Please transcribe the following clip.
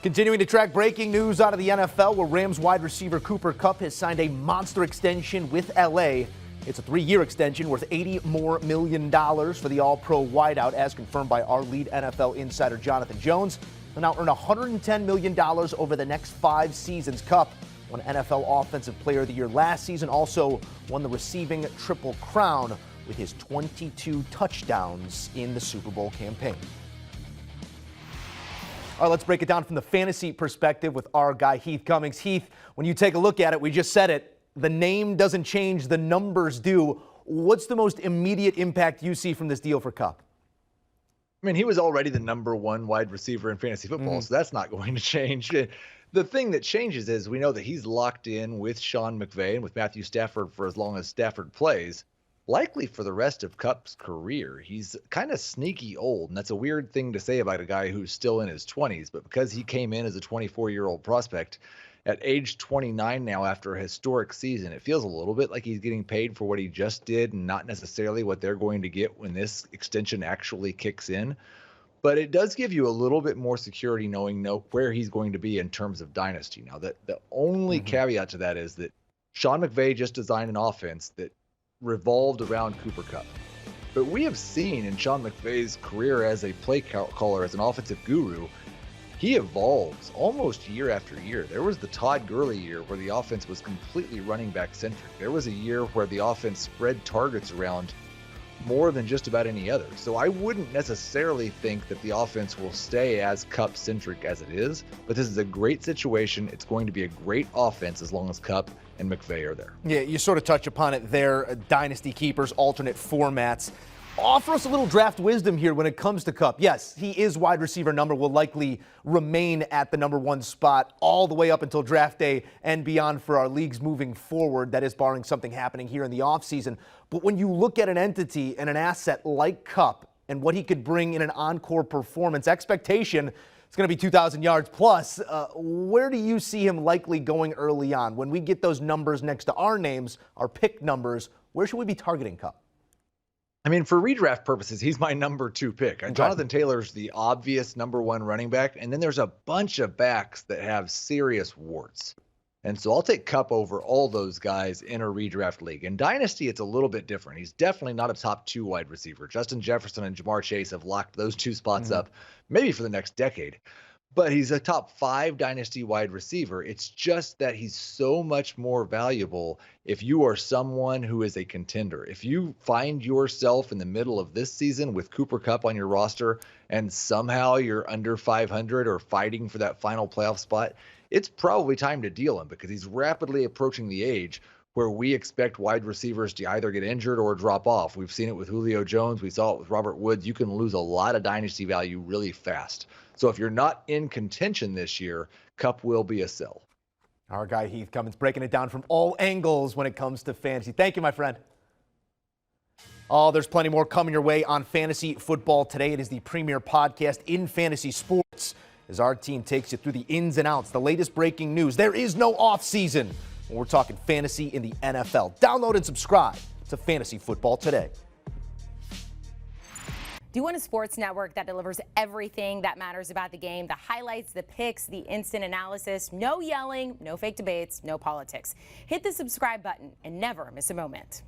Continuing to track breaking news out of the NFL, where Rams wide receiver Cooper Kupp has signed a monster extension with LA. It's a 3-year extension worth $80 million for the All-Pro wideout, as confirmed by our lead NFL insider Jonathan Jones. He'll now earn $110 million over the next 5 seasons. Kupp won NFL Offensive Player of the Year last season, also won the receiving Triple Crown with his 22 touchdowns in the Super Bowl campaign. All right, let's break it down from the fantasy perspective with our guy Heath Cummings. Heath, when you take a look at it, we just said it, the name doesn't change, the numbers do. What's the most immediate impact you see from this deal for Kupp? I mean, he was already the #1 wide receiver in fantasy football, so that's not going to change. The thing that changes is we know that he's locked in with Sean McVay and with Matthew Stafford for as long as Stafford plays, likely for the rest of Kupp's career. He's kind of sneaky old, and that's a weird thing to say about a guy who's still in his 20s, but because he came in as a 24-year-old prospect at age 29 now after a historic season, it feels a little bit like he's getting paid for what he just did and not necessarily what they're going to get when this extension actually kicks in. But it does give you a little bit more security knowing where he's going to be in terms of dynasty. Now, the only caveat to that is that Sean McVay just designed an offense that revolved around Cooper Kupp. But we have seen in Sean McVay's career as a play caller, as an offensive guru, he evolves almost year after year. There was the Todd Gurley year where the offense was completely running back centric. There was a year where the offense spread targets around more than just about any other. So I wouldn't necessarily think that the offense will stay as Kupp centric as it is, but this is a great situation. It's going to be a great offense as long as Kupp and McVay are there. Yeah, you sort of touch upon it there. Dynasty keepers, alternate formats. Offer us a little draft wisdom here when it comes to Kupp. Yes, he is wide receiver number, will likely remain at the #1 spot all the way up until draft day and beyond for our leagues moving forward. That is barring something happening here in the offseason. But when you look at an entity and an asset like Kupp and what he could bring in an encore performance, expectation it's going to be 2,000 yards plus. Where do you see him likely going early on? When we get those numbers next to our names, our pick numbers, where should we be targeting Kupp? I mean, for redraft purposes, he's my #2 pick. Okay. Jonathan Taylor's the obvious #1 running back, and then there's a bunch of backs that have serious warts. And so I'll take Kupp over all those guys in a redraft league. In Dynasty, it's a little bit different. He's definitely not a top 2 wide receiver. Justin Jefferson and Jamar Chase have locked those 2 spots up, maybe for the next decade. But he's a top 5 Dynasty wide receiver. It's just that he's so much more valuable if you are someone who is a contender. If you find yourself in the middle of this season with Cooper Kupp on your roster and somehow you're under 500 or fighting for that final playoff spot, it's probably time to deal him because he's rapidly approaching the age where we expect wide receivers to either get injured or drop off. We've seen it with Julio Jones. We saw it with Robert Woods. You can lose a lot of dynasty value really fast. So if you're not in contention this year, Kupp will be a sell. Our guy Heath Cummings breaking it down from all angles when it comes to fantasy. Thank you, my friend. Oh, there's plenty more coming your way on Fantasy Football Today. It is the premier podcast in fantasy sports as our team takes you through the ins and outs, the latest breaking news. There is no off season when we're talking fantasy in the NFL. Download and subscribe to Fantasy Football Today. Do you want a sports network that delivers everything that matters about the game? The highlights, the picks, the instant analysis, no yelling, no fake debates, no politics. Hit the subscribe button and never miss a moment.